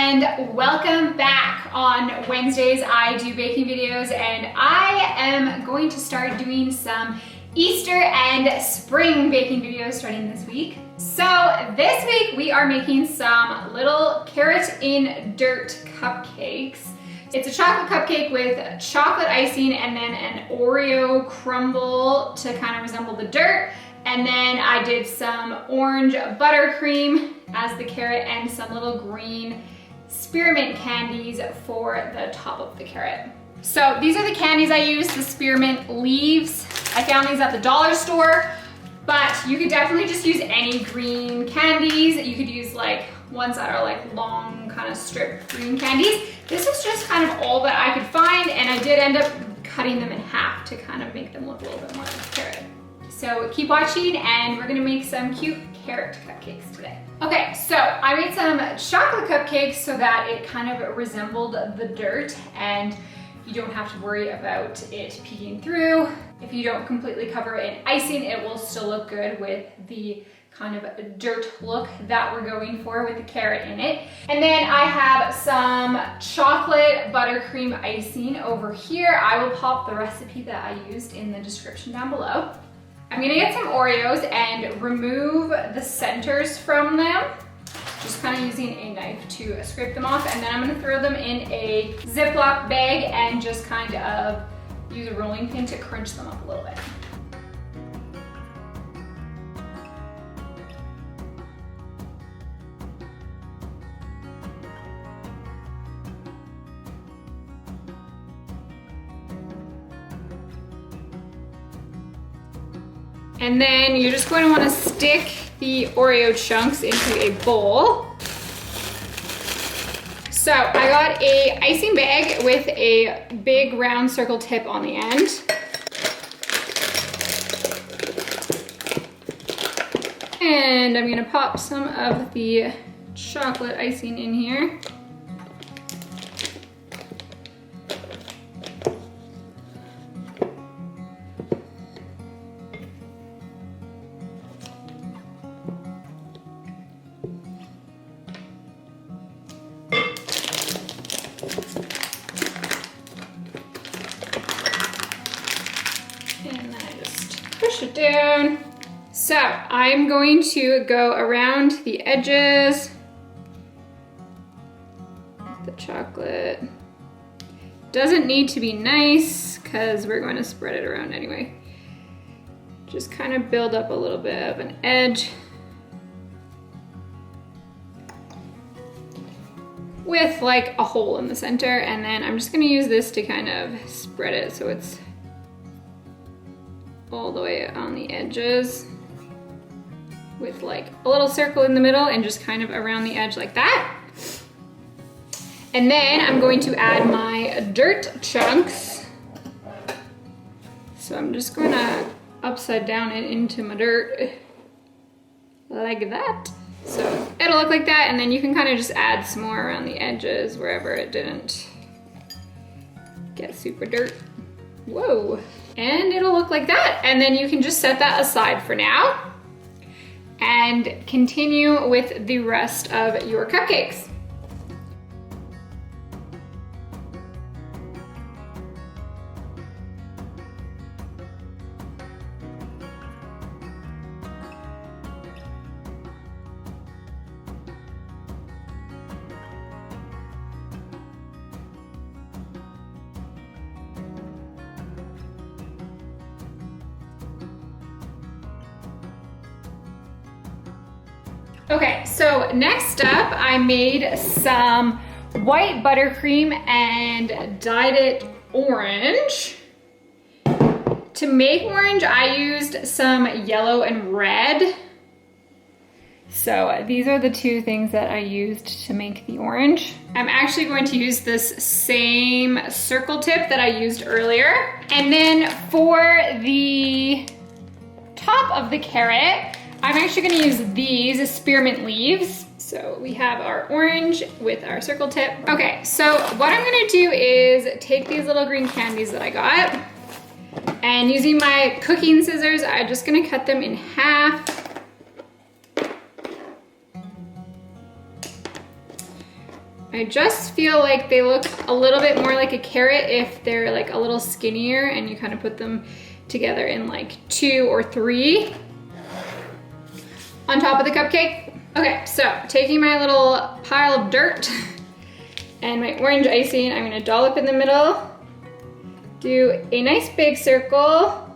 and welcome back. On Wednesdays I do baking videos and I am going to start doing some Easter and spring baking videos starting this week. So this week we are making some little carrot in dirt cupcakes. It's a chocolate cupcake with chocolate icing and then an Oreo crumble to kind of resemble the dirt. And then I did some orange buttercream as the carrot and some little green spearmint candies for the top of the carrot. So these are the candies I used, the spearmint leaves. I found these at the dollar store, but you could definitely just use any green candies. You could use like ones that are like long kind of stripped green candies. This was just kind of all that I could find, and I did end up cutting them in half to kind of make them look a little bit more like carrot. So keep watching and we're gonna make some cute carrot cupcakes today. Okay, so I made some chocolate cupcakes so that it kind of resembled the dirt and you don't have to worry about it peeking through. If you don't completely cover it in icing, it will still look good with the kind of dirt look that we're going for with the carrot in it. And then I have some chocolate buttercream icing over here. I will pop the recipe that I used in the description down below. I'm gonna get some Oreos and remove the centers from them, just kind of using a knife to scrape them off, and then I'm gonna throw them in a Ziploc bag and just kind of use a rolling pin to crunch them up a little bit. And then you're just going to want to stick the Oreo chunks into a bowl. So I got a icing bag with a big round circle tip on the end. And I'm going to pop some of the chocolate icing in here. Push it down. So I'm going to go around the edges with the chocolate. Doesn't need to be nice because we're going to spread it around anyway. Just kind of build up a little bit of an edge with like a hole in the center, and then I'm just going to use this to kind of spread it so it's all the way on the edges with like a little circle in the middle and just kind of around the edge like that. And then I'm going to add my dirt chunks. So I'm just going to upside down it into my dirt like that. So it'll look like that, and then you can kind of just add some more around the edges wherever it didn't get super dirt. Whoa. And it'll look like that. And then you can just set that aside for now and continue with the rest of your cupcakes. Okay, so next up I made some white buttercream and dyed it orange. To make orange, I used some yellow and red. So these are the two things that I used to make the orange. I'm actually going to use this same circle tip that I used earlier. And then for the top of the carrot, I'm actually gonna use these spearmint leaves. So we have our orange with our circle tip. Okay, so what I'm gonna do is take these little green candies that I got, and using my cooking scissors, I'm just gonna cut them in half. I just feel like they look a little bit more like a carrot if they're like a little skinnier and you kind of put them together in like 2 or 3 on top of the cupcake. Okay, so taking my little pile of dirt and my orange icing, I'm gonna dollop in the middle, do a nice big circle,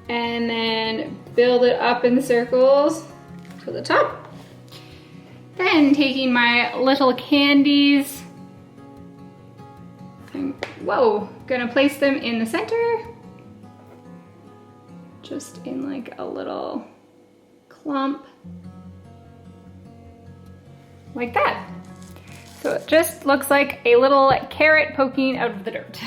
and then build it up in circles to the top. Then taking my little candies, I'm, gonna place them in the center, just in like a little clump, like that. So it just looks like a little carrot poking out of the dirt.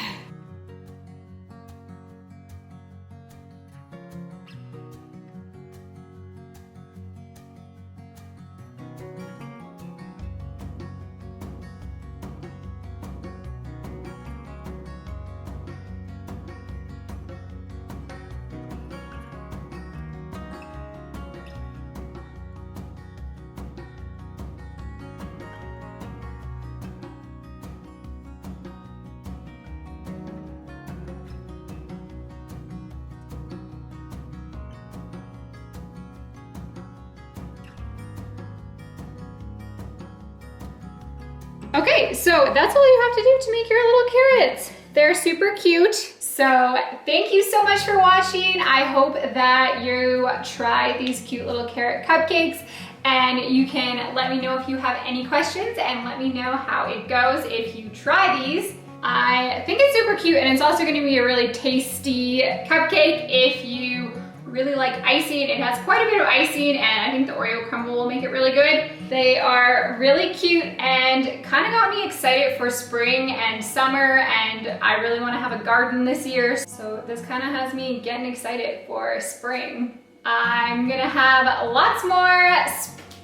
Okay, so that's all you have to do to make your little carrots. They're super cute. So thank you so much for watching. I hope that you try these cute little carrot cupcakes, and you can let me know if you have any questions and let me know how it goes if you try these. I think it's super cute, and it's also gonna be a really tasty cupcake if you really like icing. It has quite a bit of icing, and I think the Oreo crumble will make it really good. They are really cute and kind of got me excited for spring and summer, and I really want to have a garden this year. So this kind of has me getting excited for spring. I'm gonna have lots more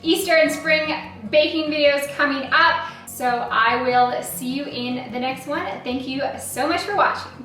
Easter and spring baking videos coming up. So I will see you in the next one. Thank you so much for watching.